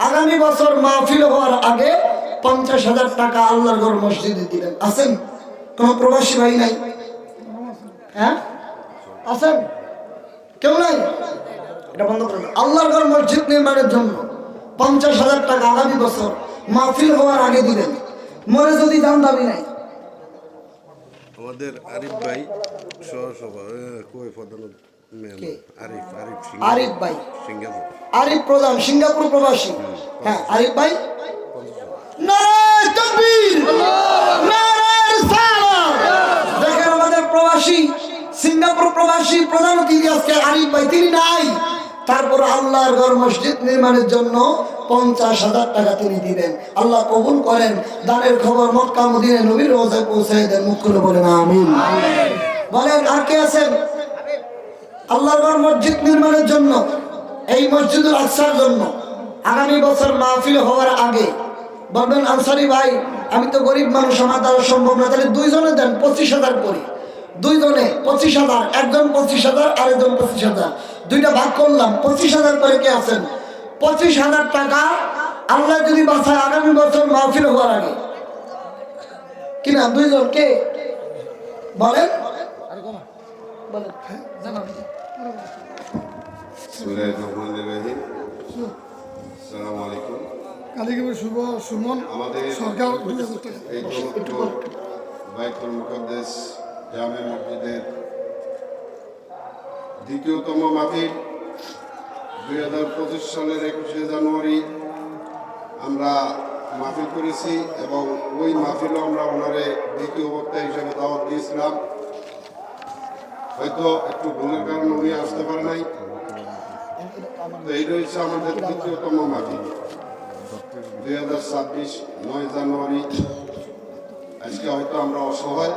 আগামী বছর মাহফিল হওয়ার আগে 50,000 টাকা আল্লাহর ঘর মসজিদে দিবেন। আছেন কোন প্রবাসী ভাই নাই? হ্যাঁ আছেন? কেউ নাই? এটা বন্ধ করুন। আল্লাহর ঘর মসজিদ নির্মাণের জন্য 50,000 টাকা আগামী বছর মাহফিল হওয়ার আগে দিবেন। মরে যদি দাম দাবি নাই। আমাদের আরিফ ভাই আরিফ ভাই, সিঙ্গাপুর, আরিফ প্রধান সিঙ্গাপুর প্রবাসী। হ্যাঁ আরিফ ভাই, নারায়ে তাকবীর, নারায়ে রিসালাত। দেখেন আমাদের প্রবাসী সিঙ্গাপুর প্রবাসী প্রধান অতিথি আজকে আরিফ ভাই, তিনি নাই। তারপর আল্লাহর ঘর মসজিদ নির্মাণের জন্য 50,000 টাকা তিনি দিবেন। আল্লাহ কবুল করেন। দানের খবর মক্কা মদিনায় নবীর রওজায় পৌঁছায় দেন। মুখ খুলে বলেন আমিন। বলেন আর কে আছেন? আল্লাহর ঘর মসজিদ নির্মাণের জন্য, এই মসজিদুল আকসার জন্য আগামী বছর মাহফিল হওয়ার আগে বলবেন আনসারি ভাই আমি তো গরিব মানুষ, আমার দ্বারা সম্ভব না, তাহলে দুইজনে দেন 25,000 করে। দুইজনে 25,000, একজন 25,000 আরেকজন 25,000, দুইটা ভাগ করলাম 25,000 করে। কে আছেন? 25,000 টাকা আল্লাহ যদি বাঁচায় আগামী বছর মাহফিল হওয়ার আগে কিনা দুইজন কে বলেন? আমাদের বাইতুল মুকাদ্দাস জামে মসজিদের দ্বিতীয়তম মাহফিল 2025 সালের 21শে জানুয়ারি আমরা মাহফিল করেছি এবং ওই মাহফিলও আমরা ওনারে দ্বিতীয় বক্তা হিসেবে দাওয়াত দিয়েছিলাম। হয়তো একটু ভুলের কারণে উনি আসতে পারে নাই। তো এই রয়েছে আমাদের দ্বিতীয়তম মাহফিল 2026 9 জানুয়ারি। আজকে হয়তো আমরা অসহায়,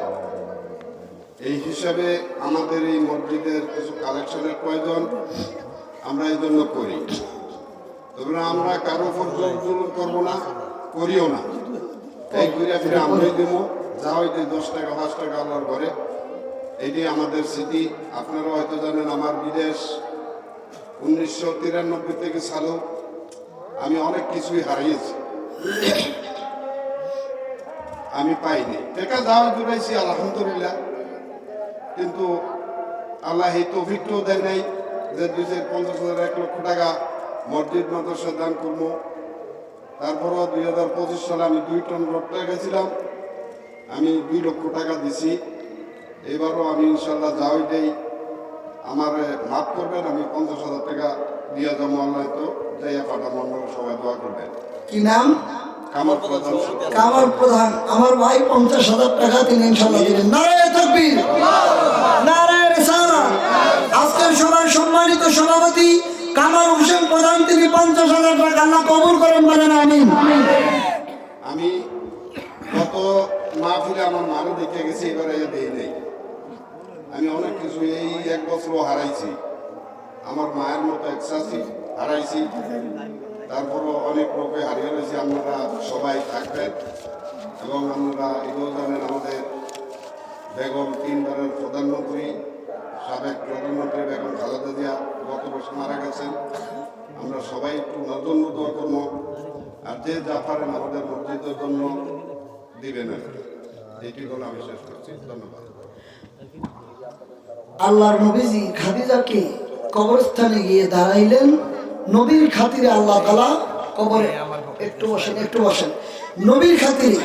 এই হিসাবে আমাদের এই মসজিদের কিছু কালেকশনের প্রয়োজন, আমরা এই জন্য করি। তবে আমরা কারো উপর জোর করবো না, করিও না। এই ঘুরে ফিরে আমরাই দেব, যা হয়তো 10 টাকা 5 টাকা আল্লাহর ঘরে। এটি আমাদের স্মৃতি। আপনারা হয়তো জানেন আমার বিদেশ 1993 থেকে চালু। আমি অনেক কিছুই হারিয়েছি, আমি পাইনি। টাকা যাওয়া জুড়াইছি আলহামদুলিল্লাহ, কিন্তু আল্লাহ এই তৌফিকটাও দেয় নাই যে 250,000 1 লক্ষ টাকা মসজিদ মাদ্রাসা দান করবো। তারপরও 2025 সালে আমি 2 টন রপ্তানি গেছিলাম, আমি 2 লক্ষ টাকা দিছি। এবারও আমি ইনশাল্লাহ যাওয়াই দেই, আমার মাফ করবেন, আমি 50,000 টাকা দিয়ে যাবো। আল্লাহ তো যাইয়া পাঠাবো, আপনারা সবাই দোয়া করবেন। কি নাম? কামাল প্রধান। কামাল প্রধান আমার ভাই 50,000 টাকা তিনি ইনশাআল্লাহ দিবেন। নারায়ে তাকবীর, নারায়ে রিসালাত। আজকের সভার সম্মানিত সভাপতি কামাল হোসেন প্রধান, তিনি 50,000 টাকা আল্লাহ কবুল করেন, বলেন আমিন। আমি গত মাহফিলে আমার মাকে দেখে গেছি, এবারে দেই নাই। আমি অনেক কিছু এই 1 বছরও হারাইছি, আমার মায়ের মতো এক শাশি হারাইছি, তারপরও অনেক লোকে হারিয়ে রয়েছে। আপনারা সবাই থাকবেন এবং আপনারা এগুলো জানেন আমাদের বেগম 3 বারের প্রধানমন্ত্রী, সাবেক প্রধানমন্ত্রী বেগম খালেদা জিয়া গত বছর মারা গেছেন। আমরা সবাই একটু নজর দোয়া করবো, আর যে যা পারেন আমাদের মসজিদের জন্য দিবেন। এটি বলে আমি শেষ করছি। ধন্যবাদ। আল্লাহর নবীজি খাদিজাকে কবরস্থানে গিয়ে দাঁড়াইলেন। নবীর খাতিরে আল্লাহ তাআলা কবরে, একটু বসেন একটু বসেন, নবীর খাতিরে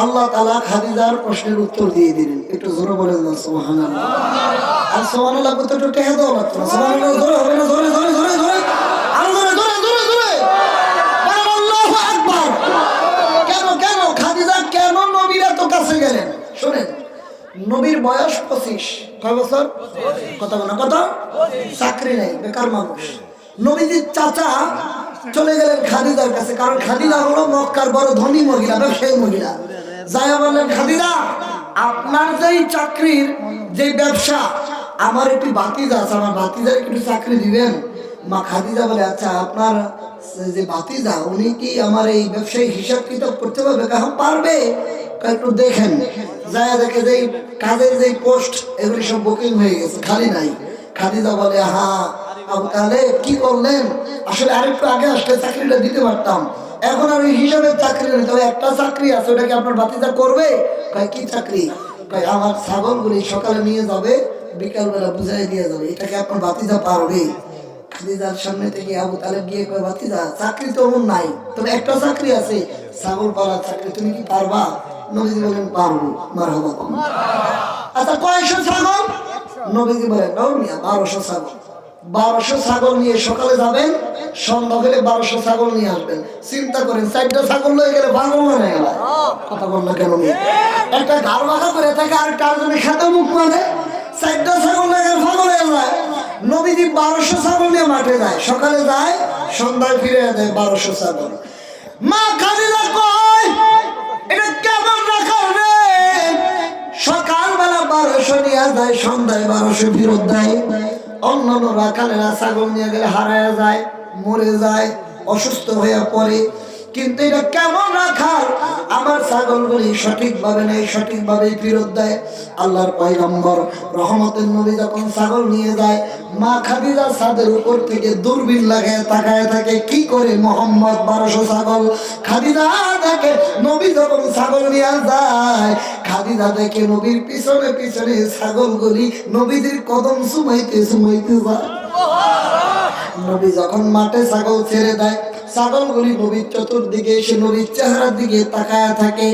আল্লাহ তাআলা খাদিজার প্রশ্নের উত্তর দিয়ে দিলেন। একটু জোরে বলেন না সুবহানাল্লাহ। আর সুবহানাল্লাহ কত একটু টেহা দাও লাগতো না। সুবহানাল্লাহ জোরে হবে না, জোরে জোরে জোরে জোরে আরো জোরে জোরে জোরে জোরে বলেন আল্লাহু আকবার। কেন কেন খাদিজা কেন নবীর এত কাছে গেলেন? শুনেন, নবীর বয়স 25। কয় বছর? কথা বলে কত? চাকরি নেই, বেকার মানুষ। নবীজির চাচা চলে গেলেন খাদিজার কাছে, কারণ খাদিজা হলো মক্কার বড় ধনী মহিলা, ব্যবসায়ী মহিলা। যাইয়া বললেন খাদিজা, আপনার যেই চাকরির যে ব্যবসা, আমার একটু ভাতিজা আছে, আমার ভাতিজার একটু চাকরি দিবেন। মা খাদিজা বলে আচ্ছা আপনার যে ভাতিজা উনি কি আমার এই ব্যবসায়ী হিসাব কিতাব করতে পারবে? কারণ পারবে, একটু দেখেন। যায় দেখে যে কাজের যে পোস্ট এগুলি সব বুকিং হয়ে গেছে, খালি নাই। খাদিজা বলে হ্যাঁ আবু তালেব কি করলেন? আসলে আরেকটু আগে আসলে চাকরিটা দিতে পারতাম, এখন আর হিসাবে চাকরি নেই, তবে একটা চাকরি আছে, ওটা কি আপনার ভাতিজা করবে? কয় কি চাকরি? কয় আমার ছাগলগুলি সকালে নিয়ে যাবে, বিকালবেলা বুঝাই দিয়ে যাবে, এটাকে আপনার ভাতিজা পারবে? খাদিজার সামনে থেকে আবু তালেব গিয়ে কয়, ভাতিজা চাকরি তো এমন নাই, তবে একটা চাকরি আছে, ছাগল পালার চাকরি, তুমি কি পারবা? নবীজি বলেন পারবো। মারহাবা। আচ্ছা কয়শো ছাগল? নবীজি বলেন 1200 ছাগল। 1200 ছাগল নিয়ে সকালে যাবেন, সন্ধ্যা হলে 1200 ছাগল নিয়ে আসবেন। চিন্তা করেন, 4টা ছাগল লয়ে গেলে পাগল মানে গেল। কথা বল না কেন? একটা ঘাড় বাঁকা করে থাকে আর কার জন্য খেতে মুখ মানে, 4টা ছাগল লয়ে গেলে পাগল হয়ে যায়। নবীজি 1200 ছাগল নিয়ে মাঠে যায়, সকালে যায়, সন্ধ্যায় ফিরে দেয় 1200 ছাগল। মা খাদিজা কয়, এটা কেমন রাখাল রে? সকালবেলা 1200 নিয়ে যায়, সন্ধ্যায় 1200 ফেরত দেয়। অন্যান্য রাখালেরা ছাগল নিয়ে গেলে হারায় যায়, মরে যায়, অসুস্থ হয়ে পড়ে। কিন্তু এটা কেমন রাখাল? আমার ছাগলগুলি সঠিকভাবে নেই, সঠিকভাবে ফেরত দেয়। আল্লাহর পয়গম্বর রহমতের নবী যখন ছাগল নিয়ে যায়, মা খাদিজা ছাদের উপর থেকে দূরবীন লাগায় তাকায় থাকে, কি করে মোহাম্মদ 1200 ছাগল। খাদিজা দেখে নবী যখন ছাগল নিয়ে যায়, খাদিজা দেখে নবীর পিছনে পিছনে ছাগলগুলি নবীদের কদম সুমাইতে সুমাইতে যায়। নবী যখন মাঠে ছাগল ছেড়ে দেয়, ছাগলগুলি নবীর চতুর্দিকে এসে নবীর চেহারার দিকে তাকায় থাকে।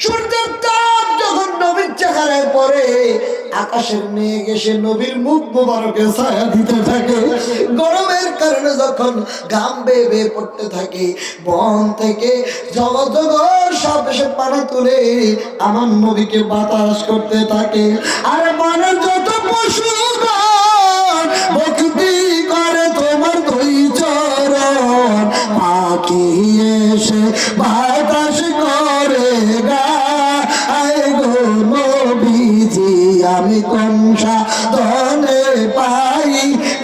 সূর্যের তাপ যখন নবীর চেহারায় পড়ে, আকাশের মেঘ এসে নবীর মুখ মোবারকে ছায়া দিতে থাকে। গরমের কারণে যখন ঘাম বেয়ে বেয়ে পড়তে থাকে, বন থেকে জগৎ সব এসে পানা তুলে আমার নবীকে বাতাস করতে থাকে। আর বনের যত পশু ভক্তি করে তোমার দুই চরণ, পাখি এসে বাতাস করে গায় গো নবীজি, আমি কোন সাধনে পাই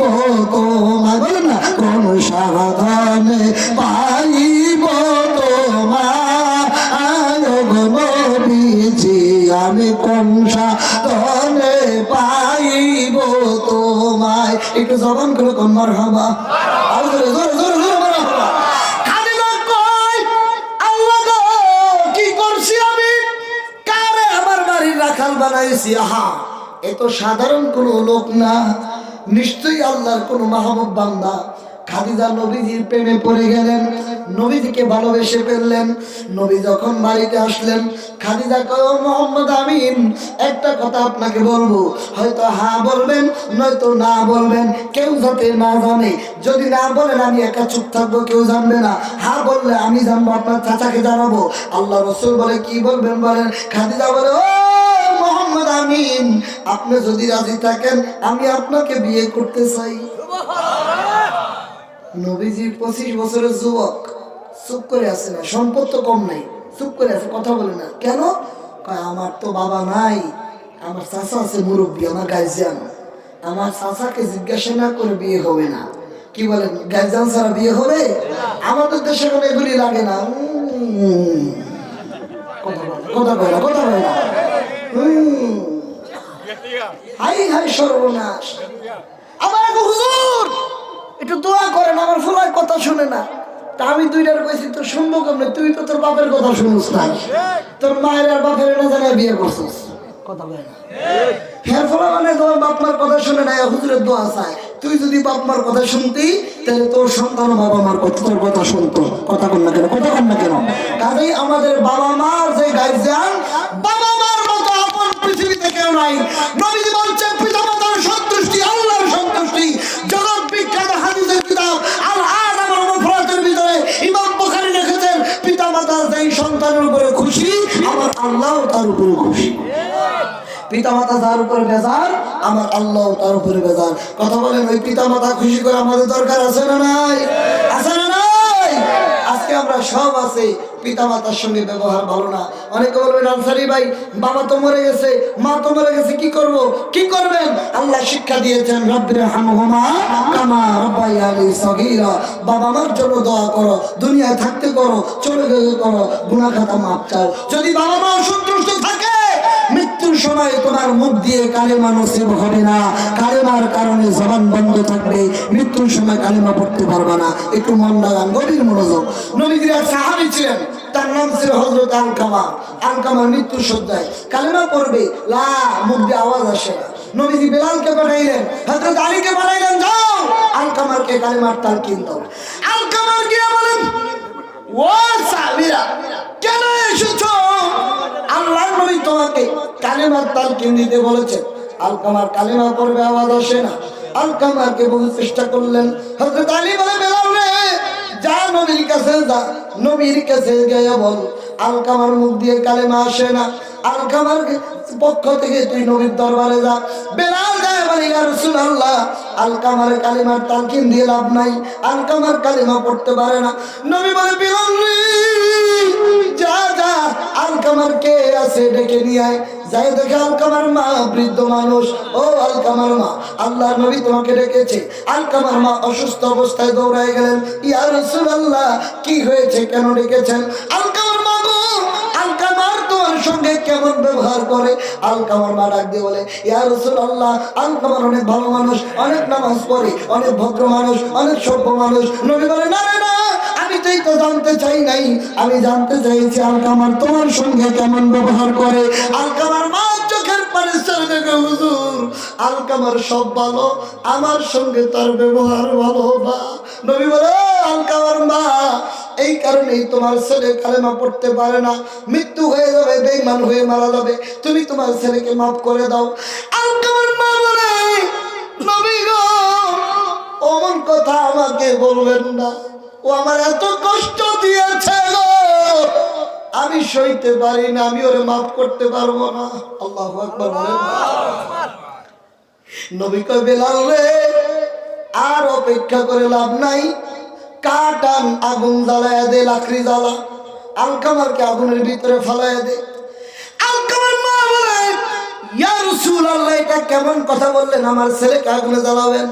ও তোমায়, বলেন না, কোন সাধনে পাইব তোমায় গো নবীজি, আমি কোন সাধনে পাইব তোমায়। একটু জবান করে কোন মারহাবা, আর জোরে জোরে জোরে জোরে মারহাবা। খাদিজা কয়, আল্লাহ গো কি করছি আমি, কারে আমার বাড়ির রাখাল বানাইছি? আহা, এ তো সাধারণ কোনো লোক না, নিশ্চয়ই আল্লাহর কোনো মাহবুব বান্দা। খাদিজা নবীজির প্রেমে পড়ে গেলেন, নবীজিকে ভালোবেসে ফেললেন। নবী যখন বাড়িতে আসলেন, খাদিজা কয়, ও মোহাম্মদ আমিন, একটা কথা আপনাকে বলবো, হয়তো হ্যাঁ বলবেন, নয়তো না বলবেন, কেউ যাতে না জানে। যদি না বলেন আমি একা চুপ থাকবো, কেউ জানবে না। হ্যাঁ বললে আমি জানবো, আপনার চাচাকে জানাবো। আল্লাহ রাসূল বলে, কি বলবেন বলেন? খাদিজা বলে, ও মোহাম্মদ আমিন, আপনি যদি রাজি থাকেন আমি আপনাকে বিয়ে করতে চাই। নবীজি 25 বছরের যুবক, চুপ করে আছে না, সম্পদ তো কম নাই, চুপ করে আছে, কথা বলে না। কেন? কয়, আমার তো বাবা নাই, আমার চাচা আছে মুরব্বী, আমার গার্জিয়ান, আমার চাচাকে জিজ্ঞাসা না করে বিয়ে হবে না। কি বলেন, গার্জিয়ান ছাড়া বিয়ে হবে? আমাদের দেশে কোনো এগুলি লাগে না। কথা বলে না, কথা বলে না। হাই হাই সর্বনাশ। আমার হুজুর একটু দোয়া করেন, আমার ফুলার কথা শুনে না। তা আমি দুইটার কইছি, তো শুনবো কেমনে? তুই তো তোর বাপের কথা শুনিস না, তোর মায়ের আর বাপের না জানায় বিয়ে করছিস। কথা বলে না। ফের ফলা মানে তোমার বাপমার কথা শুনে না, হুজুরের দোয়া চায়। তুই যদি বাপমার কথা শুনতি, তাহলে তোর সন্তান বাবা মার কথা, তোর কথা শুনতো। কথা কন না কেন? কথা কন না কেন? কাজেই আমাদের বাবা মার যে গার্জিয়ান, বাবা মার মতো আপন পৃথিবীতে কেউ নাই। নবীজি বলছেন, পিতা মাতার সন্তুষ্টি আল্লাহর সন্তুষ্টি। জগৎ বিখ্যাত হাদিসের কিতাব আল আযম আল মুফরাদের ভিতরে ইমাম বুখারী লিখেছেন, পিতা মাতা যেই সন্তানের উপরে খুশি, আমার আল্লাহ তার উপরে খুশি। পিতা মাতা যার উপরে বেজার, আমার আল্লাহ তার উপরে বেজার। কথা বলেন, ওই পিতা মাতা খুশি করে আমাদের দরকার আছে না নাই? আছে না নাই? আজকে আমরা সব আছে, পিতা মাতার সঙ্গে ব্যবহার ভালো না। অনেকে বলবেন, আনসারি ভাই, বাবা তো মরে গেছে, মা তো মরে গেছে, কি করব? কি করবেন? আল্লাহ শিক্ষা দিয়েছেন, রাব্বিরহামহুমা কামা রাব্বায়ানি সগীরা। বাবা মার জন্য দোয়া করো, দুনিয়ায় থাকতে করো, চলে গেলে করো, গুনাহ খাতা মাফ চাও। যদি বাবা মা সন্তুষ্ট থাকে, মৃত্যুর মৃত্যুর সময় তোমার মুখ দিয়ে কালেমা নসিব হবে না, কালেমার কারণে জবান বন্ধ থাকবে, মৃত্যুর সময় কালেমা পড়তে পারবে না। একটু মন লাগান, গভীর মনোযোগ। নবীজির এক সাহাবী ছিলেন, তার নাম ছিল হযরত আলকামা। আলকামার মৃত্যুর শয্যায় কালেমা পড়বে, লা মুখ দিয়ে আওয়াজ আসে না। নবীজি বেলালকে পাঠাইলেন, হযরত আলীকে পাঠাইলেন, যাও আলকামারকে কালেমার তালকিন দাও। আলকামার গিয়ে বলেন, ও সাহাবীরা কেন এসেছো? আল্লাহর নবী তোমাকে কালেমার তালকিন দিতে বলেছেন। আলকামার কালেমা পড়বে, আওয়াজ আসে না। আলকামারকে বলতে চেষ্টা করলেন। হযরত আলী বলে, বেলাল রে যা নবীর কাছে যা, নবীর কাছে গিয়ে বল আলকামার মুখ দিয়ে কালেমা আসে না, আলকামার পক্ষ থেকে তুই নবীর দরবারে যা। বেলাল যায় বলে, ইয়া রাসূলুল্লাহ আলকামার কালেমার তালকিন দিয়ে লাভ নাই, আলকামার কালেমা পড়তে পারে না। নবী বলে, বেলাল রে যা যা আলকামার কে আছে ডেকে নিয়ে আয়। যাই দেখে আলকামার মা বৃদ্ধ মানুষ। ও আলকামার মা, আল্লাহর নবী তোমাকে ডেকেছে। আলকামার মা অসুস্থ অবস্থায় দৌড়ায় গেলেন, ইয়া রাসূলুল্লাহ কি হয়েছে, কেন ডেকেছেন? আলকামার মা গো, আলকামার তোমার সঙ্গে কেমন ব্যবহার করে? আলকামার মা ডাক দিয়ে বলে, ইয়া রাসূলুল্লাহ আলকামার অনেক ভালো মানুষ, অনেক নামাজ পড়ে, অনেক ভদ্র মানুষ, অনেক সভ্য মানুষ। নবী বলে, না রে না, আমি তো জানতে চাই নাই, আমি জানতে চাইছি আলকামার তোমার সঙ্গে কেমন ব্যবহার করে। আলকামার মা চোখের পানি ছেড়ে দেখে, হুজুর আলকামার সব ভালো, আমার সঙ্গে তার ব্যবহার ভালো না। নবী বলে, আলকামার মা এই কারণেই তোমার ছেলে কালেমা পড়তে পারে না, মৃত্যু হয়ে যাবে, বেঈমান হয়ে মারা যাবে, তুমি তোমার ছেলেকে মাফ করে দাও। আলকামার মা বলে, নবী গো অমন কথা আমাকে বলবেন না, ও আমার এত কষ্ট দিয়েছে গো, আমি সইতে পারি না, আমি ওরে মাফ করতে পারবো না। আল্লাহু আকবার বলেন। নবী কয়, বেলাল রে আর অপেক্ষা করে লাভ নাই, কাটান আগুন জ্বালায় দে, লাকড়ি জ্বালা, আলকামারকে আগুনের ভিতরে ফেলায় দে। আলকামার মা বলে, ইয়া রাসূলুল্লাহ এটা কেমন কথা বললেন, আমার ছেলেকে আগুনে জ্বালাবেন?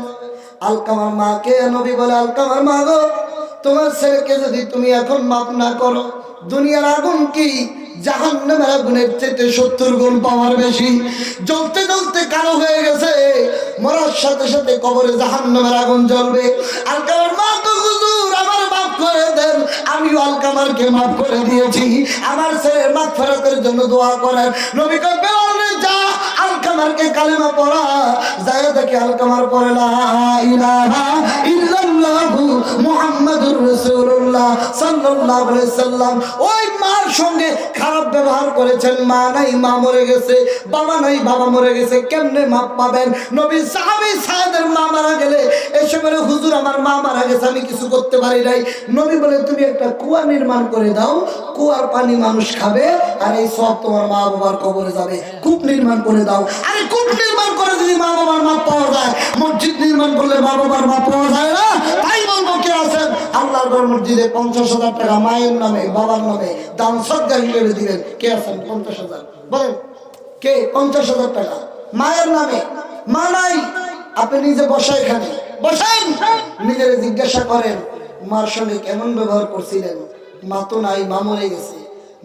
আলকামার মাকে নবী বলে, আলকামার মা গো তোমার ছেলেকে যদি তুমি এখন মাফ না করো, দুনিয়ার আগুন কি জাহান্নামের আগুনের চেয়ে 70 গুণ পাওয়ার বেশি, জ্বলতে জ্বলতে কালো হয়ে গেছে, মরার সাথে সাথে কবরে জাহান্নামের আগুন জ্বলবে। আলকামার মা তো, হুজুর আমার মাফ করে দেন, আমি আলকামারকে মাফ করে দিয়েছি, আমার ছেলের মাগফিরাতের জন্য দোয়া করেন। নবী কয়, বেলাল রে যা আলকামারকে কালেমা পড়া। যায় দেখে আলকামার পড়ে, লা ইলাহা ইল্লাল্লাহু মুহাম্মাদুর রাসূলুল্লাহ সাল্লাল্লাহু আলাইহি সাল্লাম। ওই মার সঙ্গে খারাপ ব্যবহার করেছেন, মা নাই মা মরে গেছে, বাবা নাই বাবা মরে গেছে, কেমনে মাপ পাবেন? নবী সাহাবী সাদের মা মারা গেলে এসে বলে, হুজুর আমার মা মারা গেছে, আমি কিছু করতে পারি নাই। নবী বলে, তুমি একটা কুয়া নির্মাণ করে দাও, কুয়ার পানি মানুষ খাবে, আর এই সব তোমার মা বাবার কবরে যাবে। কূপ নির্মাণ করে দাও। আরে কূপ নির্মাণ করে যদি মা বাবার মাপ পাওয়া যায়, মসজিদ নির্মাণ করলে মা বাবার মাপ পাওয়া যায় না? তাই বলবো, কে আছেন আল্লাহর ঘর মসজিদে 50,000 টাকা মায়ের নামে বাবার নামে দান সদকা হিসেবে দিবেন? কে আছেন? 50,000 বলেন, কে? 50,000 টাকা মায়ের নামে। মা নাই, আপনি নিজে বসা, এখানে বসেন, নিজের জিজ্ঞাসা করেন মার সঙ্গে কেমন ব্যবহার করছিলেন। মা তো নাই, মা মরে গেছে,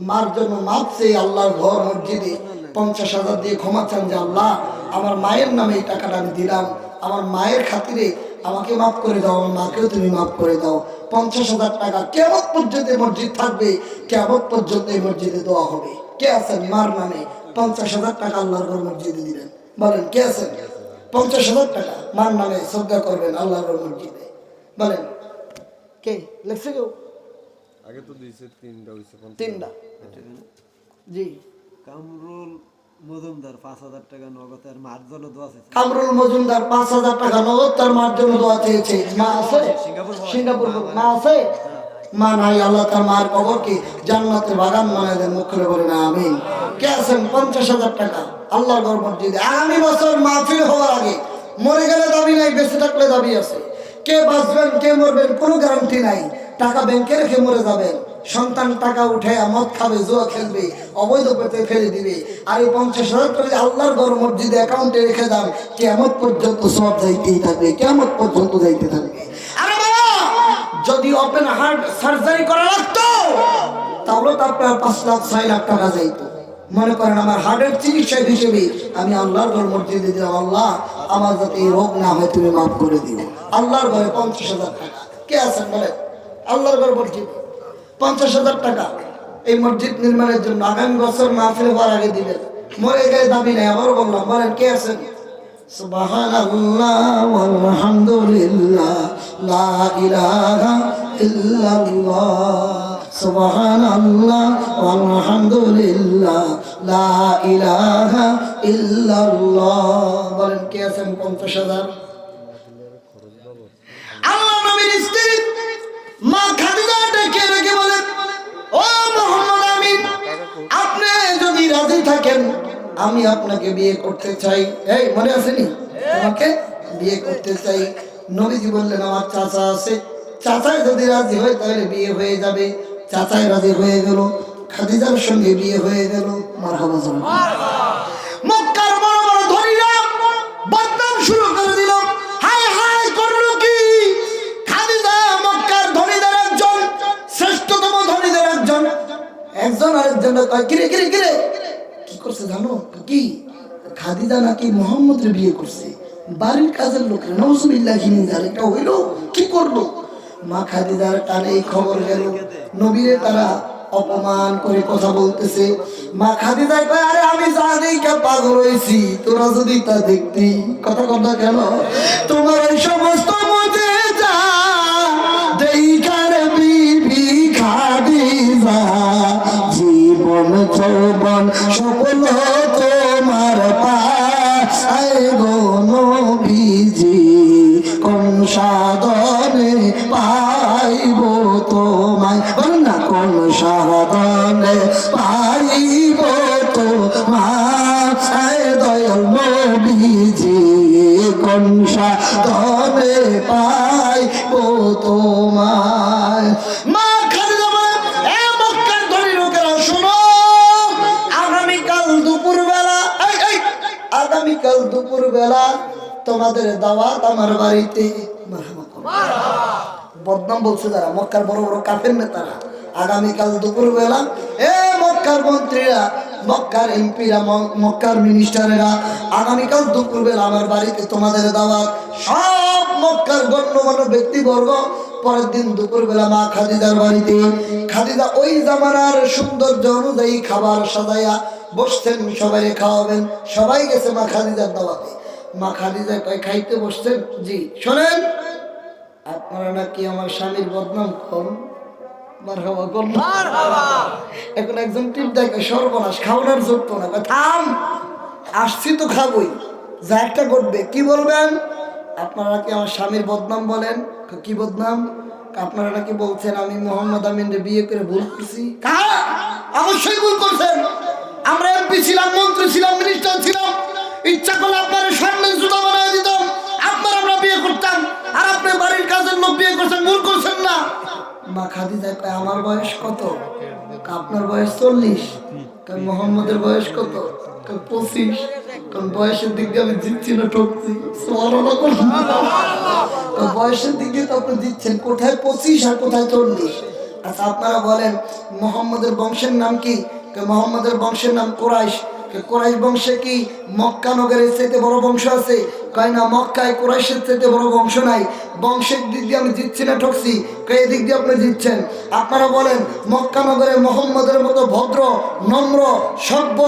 মার জন্য মাপ চেয়ে আল্লাহর ঘর মসজিদে 50,000 দিয়ে ক্ষমা চান যে আল্লাহ আমার মায়ের নামে এই টাকাটা আমি দিলাম, আমার মায়ের খাতিরে আমাকে মাফ করে দাও, আমার মাকেও তুমি মাফ করে দাও। 50,000 টাকা কিয়ামত পর্যন্ত মসজিদ থাকবে, কিয়ামত পর্যন্ত এই মসজিদে দোয়া হবে। কে আছেন মার নামে 50,000 টাকা আল্লাহর ঘর মসজিদে দিবেন? বলেন, কে আছেন? 50,000 টাকা মার নামে সদকা করবেন আল্লাহর ঘর মসজিদে? বলেন, কে লেখছে? কেউ? আগে তো দিয়েছে 3টা হইছে 3টা। জি, কামরুল মজুমদার 5,000 টাকা নগদ, আর মার জন্য দোয়া চাইছে। কামরুল মজুমদার 5,000 টাকা নগদ তার মার জন্য দোয়া চেয়েছে। মা আছে? সিঙ্গাপুর। মা আছে? মা নাই, আল্লাহ তার মার কবরকে জান্নাতের বাগান বানায় দেন, মুখ করে বলেন আমিন। কে আছেন? 50,000 টাকা আল্লাহর ঘর মসজিদে। আগামী বছর মাহফিল হওয়ার আগে, মরে গেলে দাবি নাই, বেঁচে থাকলে দাবি আছে। কে বাঁচবেন কে মরবেন কোনো গ্যারান্টি নাই। টাকা ব্যাংকে রেখে মরে যাবেন, সন্তান টাকা উঠে মদ খাবে, জুয়া খেলবে, অবৈধ পেতে ফেলে দিবে। আর এই 50,000 টাকা আল্লাহর ঘর মসজিদে অ্যাকাউন্টে রেখে দেন, কিয়ামত পর্যন্ত সব যাইতেই থাকবে, কিয়ামত পর্যন্ত যাইতে থাকবে। আরে বাবা, যদি ওপেন হার্ট সার্জারি করা লাগতো তাহলে তো আপনার 5 লাখ 6 লাখ টাকা যাইতো। মনে করেন আমার হার্টের চিকিৎসা হিসেবে আমি আল্লাহর ঘর মসজিদে দিলাম, আল্লাহ আমার যাতে এই রোগ না হয় তুমি মাফ করে দিও। আল্লাহর ঘরে 50,000 টাকা, কে আছেন বলেন? আল্লাহর ঘর মসজিদ 50,000 টাকা এই মসজিদ নির্মাণের জন্য আগামী বছর মাহফিলে হওয়ার আগে দিবেন। মরে গেলে দাবি নাই, আবারও বললাম, বলেন কে আছেন? সুবহানাল্লাহ ওয়ালহামদুলিল্লাহ লা ইলাহা ইল্লাল্লাহ, সুবহানাল্লাহ ওয়ালহামদুলিল্লাহ লা ইলাহা ইল্লাল্লাহ। বলেন কে আছেন? 50,000। আল্লাহ নবীর স্ত্রী মা খাদিজা ডেকে রেখে বলেন, ও মুহাম্মদ আমিন, আপনি যদি রাজি থাকেন আমি আপনাকে বিয়ে করতে চাই। এই মনে আসেনি? তোমাকে বিয়ে করতে চাই। নবীজি বললেন আমার চাচা আছে, চাচাই যদি রাজি হয় তাহলে বিয়ে হয়ে যাবে। চাচাই রাজি হয়ে গেল, খাদিজার সঙ্গে বিয়ে হয়ে গেল। মারহাবা জানান। মক্কার বড় বড় ধনীরা বদনাম শুরু করে দিল। হায় হায়, করলো কি? খাদিজা মক্কার ধনীদের একজন, শ্রেষ্ঠতম ধনীদের একজন। একজন আরেকজন কয়, কিরে কিরে কিরে কি করছে জানো? কি? খাদিজা নাকি মুহাম্মদের বিয়ে করছে, বাড়ির কাজের লোক। নাউজুবিল্লাহ, এটা হইল কি করলো? মা খাদিজার কানে এই খবর গেল, নবীরে তারা অপমান করে কথা বলতেছে। মা খাদিজা কয়, আরে আমি জানি কে পাগল হয়েছি, তোরা যদি তা দেখতি। কথা কথা কেন? তোমার এই সমস্ত মজে যা দেখার বিবি খাদিজা, জীবন যৌবন সফল তোমার পায় গো নবীজি, কোন সাধনে পাইব তোমায়। বল না, কোন সাধনে পাইব তোমায় দয়াল নবীজি, কোন সাধনে পাইব তোমায়। মা খাদিজা বলে, এ মক্কার ধনী লোকেরা শোনো, আগামীকাল দুপুর বেলা তোমাদের দাওয়াত আমার বাড়িতে। বদনাম বলছে যারা, মক্কার বড় বড় কাফের নেতারা। আগামীকাল দুপুর বেলা এ মক্কার মন্ত্রীরা, মক্কার এমপিরা, মক্কার মিনিস্টারেরা, আগামীকাল দুপুর বেলা আমার বাড়িতে তোমাদের দাওয়াত। সব মক্কার গণ্যমান্য ব্যক্তিবর্গ পরের দিন দুপুর বেলা মা খাদিজার বাড়িতে। খাদিজা ওই জামানার সৌন্দর্য অনুযায়ী খাবার সাজাইয়া বসছেন, সবাই খাওয়াবেন। সবাই গেছে মা খাদিজার দাওয়াতে। মা খাদিজা কয়, খাইতে বসছেন? জি। শোনেন, আপনারা নাকি আমার স্বামীর বদনাম কম। মারহাবা কম। এখন একজন টিপ দেখে, সর্বনাশ, খাওয়ানোর যোগ্য না। থাম, আসছি তো খাবই, যা একটা ঘটবে। কি বলবেন? আপনারা কি আমার স্বামীর বদনাম বলেন? কি বদনাম? আপনারা নাকি বলছেন আমি মোহাম্মদ আমিনকে বিয়ে করে ভুল করছি। অবশ্যই ভুল করছেন। আমরা এমপি ছিলাম, মন্ত্রী ছিলাম, মিনিস্টার ছিলাম, ইচ্ছা করলে আপনার স্বর্ণের জুতা বানিয়ে দিতাম, আপনার আমরা বিয়ে করতাম। আর আপনি বাড়ির কাজের লোক বিয়ে করছেন, ভুল করছেন না। মা খাদিজা কয়, আমার বয়স কত? আপনার বয়স 40। মোহাম্মদের বয়স কত? 25। কারণ বয়সের দিক দিয়ে আমি জিতছি না ঠকছি? বয়সের দিক দিয়ে তো আপনি দিচ্ছেন, কোথায় 25 আর কোথায় 40? আচ্ছা আপনারা বলেন, মোহাম্মদের বংশের নাম কি? মোহাম্মদের বংশের নাম কুরাইশ। কুরাইশ বংশে কি মক্কা নগরের চাইতে বড় বংশ আছে? কয় না, মক্কায় কুরাইশের চাইতে বড় বংশ নাই। বংশের দিক দিয়ে আমি জিতছি না ঠকছি? এই দিক দিয়ে আপনি জিতছেন। আপনারা বলেন, মক্কা নগরে মোহাম্মদের মতো ভদ্র, নম্র, সভ্য,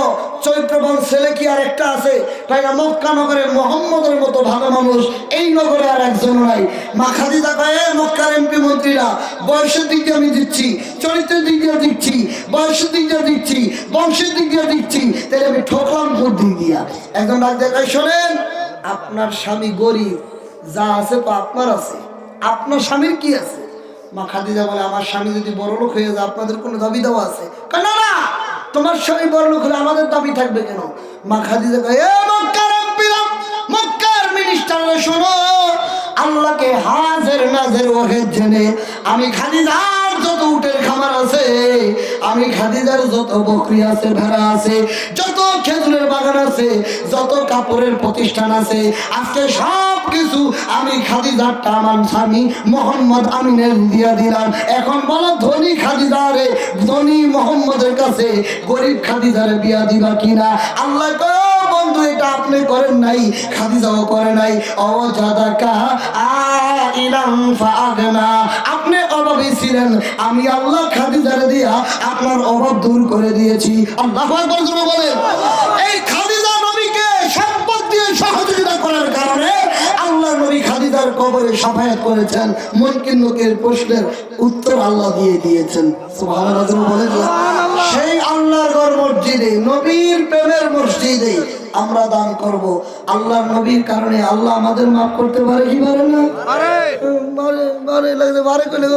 চরিত্রবান ছেলে কি আর একটা আছে? তাই না, মক্কা নগরে মোহাম্মদের মতো ভালো মানুষ এই নগরে আর একজন নাই। মা খাদিজা কয়, মক্কার এমপি মন্ত্রীরা, বয়সের দিক দিয়ে আমি দিচ্ছি, চরিত্রের দিক দিয়ে দিচ্ছি, বয়সের দিক দিয়ে দিচ্ছি, বংশের দিক দিয়ে দিচ্ছি, তাহলে আমি ঠকলাম কোন দিক দিয়া? একজন ডাক দেখায়, শোনেন, আপনার স্বামী গরিব, যা আছে তো আপনার আছে, আপনার স্বামীর কি আছে? মা খাদিজা বলে, আমার স্বামী যদি বড় লোক হয়ে যায় আপনাদের কোনো দাবি দেওয়া আছে? না না, তোমার স্বামী বড় লোক হলে আমাদের দাবি থাকবে কেন? মা খাদিজা কয়, এ মক্কার এমপিরা, মক্কার মিনিস্টাররা, শোনো, আল্লাহকে হাজের নাজের ওয়াহিদ জেনে আমি খাদিজা আমার যত উটের খামার আছে, আমি খাদিজার যত বকরি আছে, ভেড়া আছে, যত খেজুরের বাগান আছে, যত কাপড়ের প্রতিষ্ঠান আছে, আজকে সব কিছু আমি খাদিজারটা আমার স্বামী মোহাম্মদ আমিনের দিয়া দিলাম। এখন বলো ধনী খাদিজারে, ধনী মোহাম্মদের কাছে গরিব খাদিজারে বিয়া দিবা কিনা? আল্লাহ কয়, ও বন্ধু, এটা আপনি করেন নাই, খাদিজাও করে নাই। অজাদাকা আইলাম ফাগনা, আপনি অভাবী ছিলেন, আমি আল্লাহ খাদিজারে দিয়া আপনার অভাব দূর করে দিয়েছি। আল্লাহু আকবার বলেন। এই খাদিজা নবীকে সম্পদ দিয়ে সহযোগিতা করার কারণে আল্লাহ নবী খাদিজার কবরে সাফায়াত করেছেন। মুনকির নকির প্রশ্নের উত্তর আল্লাহ দিয়ে দিয়েছেন। সুবহানাল্লাহ বলেন। সেই আল্লাহর ঘর মসজিদে, নবীর প্রেমের মসজিদে আমরা দান করব। আল্লাহ নবীর কারণে আল্লাহ আমাদের মাফ করতে পারে কি পারে না? পারে লাগলে পারে কইলে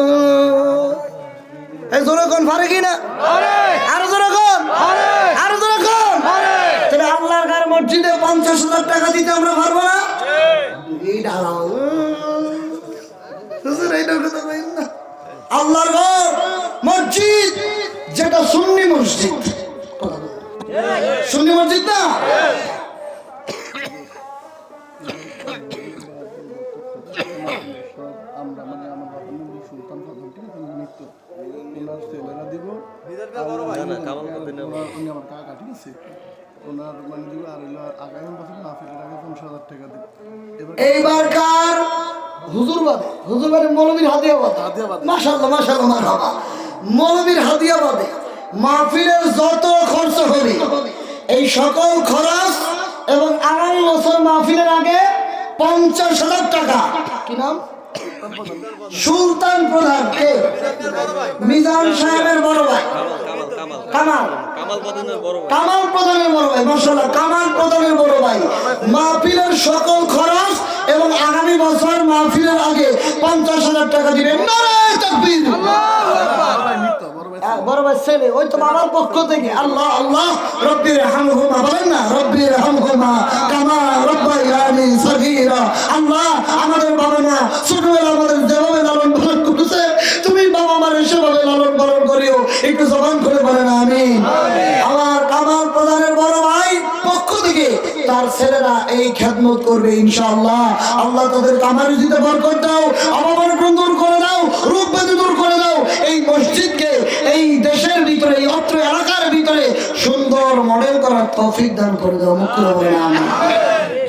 এই জোরে কোন পারে কি না? আরো জোরে কোন, আরো জোরে কোন। তাহলে আল্লাহর ঘর মসজিদে 50,000 টাকা দিতে আমরা পারবো না? এইটা আল্লাহর ঘর মসজিদ যেটা সুন্নি মসজিদ, সুন্নি মসজিদ না? আমরা মানে আমার সুলতান ছেলেরা দিব, উনি আমার কাকা, ঠিক আছে, ওনার মানে দিব। আর হইলো আগামী বছর মাহফিলের আগে 50,000 টাকা দিব। এইবারকার হুজুর বাদে মৌলবীর হাদিয়া বাদে, মাশাআল্লাহ মাশাআল্লাহ মারহাবা, মৌলবীর হাদিয়া বাদে মাহফিলের যত খরচ হবে এই সকল খরচ এবং আগামী বছর মাহফিলের আগে 50,000 টাকা। কি নাম? সুলতান প্রধান কে? মিজান সাহেবের বড় ভাই কামাল প্রধানের বড় ভাই, মাশাআল্লাহ, কামাল প্রধানের বড় ভাই। মাহফিলের সকল খরচ এবং আগামী বছর মাহফিলের আগে 50,000 টাকা দিবেন। নারায়ে তাকবীর। বড় ভাই ছেলে, ওই তো বাবার পক্ষ থেকে। আল্লাহ আল্লাহ রব্বির হামহুমা, বলেন না, রব্বির হামহুমা কামা রব্বায়ানি সগীরা। আল্লাহ আমাদের বাবা মা ছোটবেলা আমাদের যেভাবে লালন পালন করেছে, তুমি বাবা মার সেভাবে লালন পালন করিও। একটু জবান করে বলেন আমিন। আমার কামাল প্রধানের বড় ভাই পক্ষ থেকে তার ছেলেরা এই খেদমত করবে ইনশাআল্লাহ। আল্লাহ তাদের কামারি দিতে বরকত দাও, অভাব দূর করে দাও, রোগ ব্যাধি দূর করে দাও। এই মসজিদকে এই দেশের ভিতরে, এই অত্র এলাকার ভিতরে সুন্দর মডেল করার তৌফিক দান করে দাও। মুখ করে বলেন আমিন।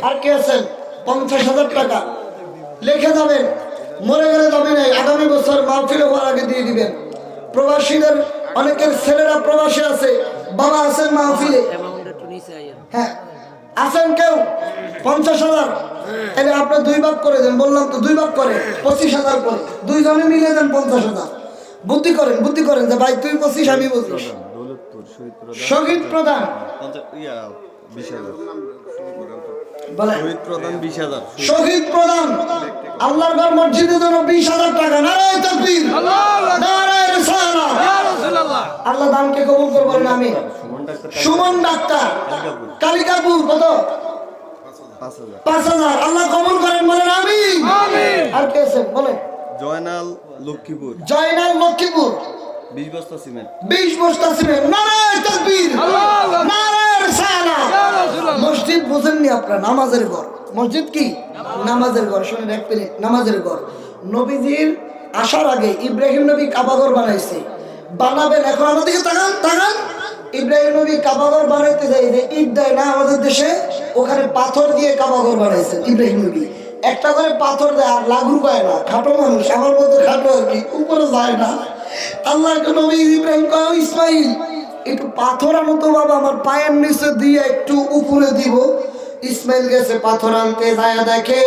আর কে আছেন? 50,000 টাকা লিখে যাবেন, মরে গেলে যাবে নাই, আগামী বছর মাহফিল হওয়ার আগে দিয়ে দিবেন। প্রবাসীদের অনেকের ছেলেরা প্রবাসী আছে, বাবা আছেন মাহফিলে, হ্যাঁ আছেন কেউ? 50,000 তাহলে আপনি 2 ভাগ করে দেন। বললাম তো 2 ভাগ করে 25,000 করে, দুইজনে মিলে দেন 50,000। বুদ্ধি করেন যে ভাই তুই 25 আমি 25। শহীদ প্রধান শহীদ প্রধান আল্লাহর ঘর মসজিদের জন্য 20,000 টাকা। নারায়ে তাকবীর, নারায়ে রিসালাত। আল্লাহ দানকে কবুল করবেন আমিন। সুমন ডাক্তার কালিকাপুর, কত? 5,000। আল্লাহ কবুল করেন, বলেন আমিন। আর কে আছেন বলেন? জয়নাল লক্ষ্মীপুর 20 বস্তা সিমেন্ট। নারায়ে তাকবীর, নারায়ে রিসালাত। মসজিদ বুঝেননি আপনারা? নামাজের ঘর। মসজিদ কি? নামাজের ঘর। শুনেন এক মিনিট, নামাজের ঘর। নবীজির আসার আগে ইব্রাহিম নবী কাবাঘর বানাইছে, বানাবেন। এখন আমাদেরকে তাকান। ইব্রাহিম নবী কাবাঘর বানাইতে যাই যে ইট দেয় না আমাদের দেশে, ওখানে পাথর দিয়ে কাবাঘর বানাইছেন ইব্রাহিম নবী। একটা করে পাথর দেয়, আর লাঘু পায় না, খাটো মানুষ, আমার মতো খাটো আর কি, উপরে যায় না। আল্লাহ নবী ইব্রাহিম কয়, ইসমাইল একটু পাথর আনো তো বাবা, আমার পায়ের নিচে দিয়ে একটু উপরে দিব। ইসমাইল গেছে পাথর আনতে, যায় দেখে